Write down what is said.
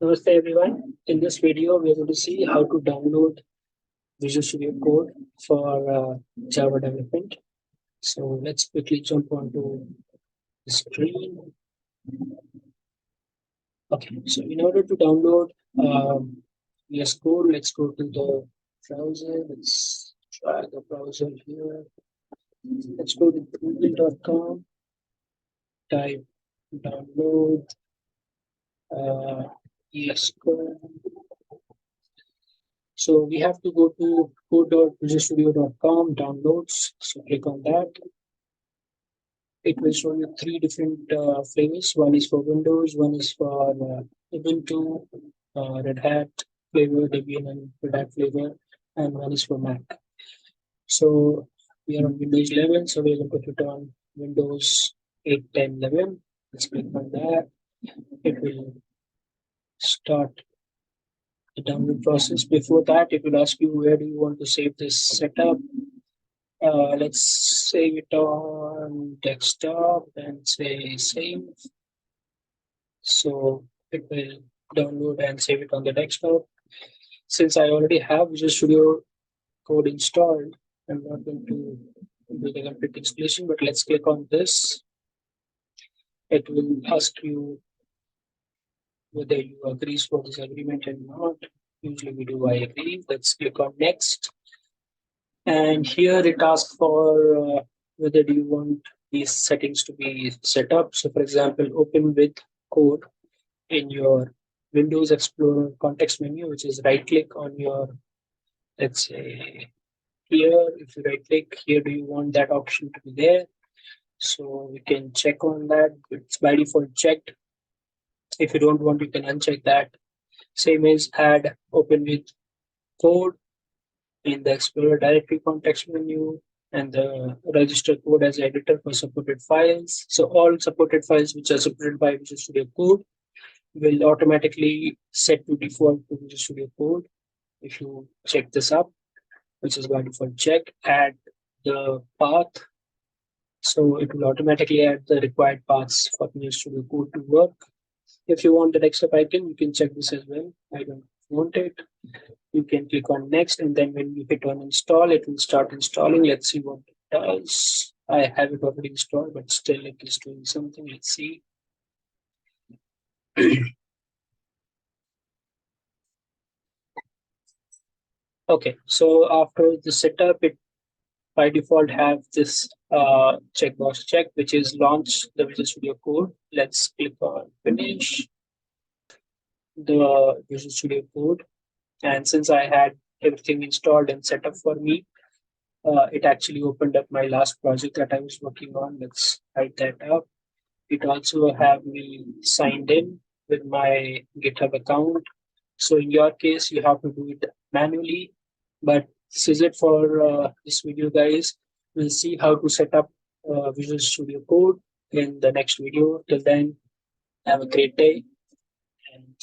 Namaste everyone. In this video, we are going to see how to download Visual Studio Code for Java development. So let's quickly jump onto the screen. Okay, so in order to download VS Code, let's go to the browser. Let's try the browser here. Let's go to google.com, type download VS Code. So we have to go to code.visualstudio.com downloads. So click on that. It will show you three different flavors. One is for Windows, one is for Ubuntu, Red Hat flavor, Debian and Red Hat flavor, and one is for Mac. So we are on Windows 11, so we're going to put it on Windows 8, 10, 11. Let's click on that. It will start the download process. Before that, it will ask you where do you want to save this setup. Let's save it on desktop and say save. So it will download and save it on the desktop. Since I already have Visual Studio Code installed, I'm not going to do the complete installation, but let's click on this. It will ask you whether you agree for this agreement or not. Usually we do I agree. Let's click on next. And here it asks for whether do you want these settings to be set up. So for example, open with code in your Windows Explorer context menu, which is right click on your, let's say here, if you right click here, do you want that option to be there? So we can check on that. It's by default checked. If you don't want, you can uncheck that. Same as add open with code in the Explorer directory context menu and the register code as editor for supported files. So all supported files which are supported by Visual Studio Code will automatically set to default to Visual Studio Code. If you check this up, which is by default check, add the path. So it will automatically add the required paths for Visual Studio Code to work. If you want the desktop icon, you can check this as well. I don't want it. You can click on next, and then when you hit on install, it will start installing. Let's see what it does. I have it already installed, but still it is doing something. Let's see. Okay, so after the setup, it by default have this checkbox check, which is launch the Visual Studio Code. Let's click on finish the Visual Studio Code. And since I had everything installed and set up for me, it actually opened up my last project that I was working on. Let's write that up. It also have me signed in with my GitHub account. So in your case, you have to do it manually. But this is it for this video, guys. We'll see how to set up Visual Studio Code in the next video. Till then, have a great day and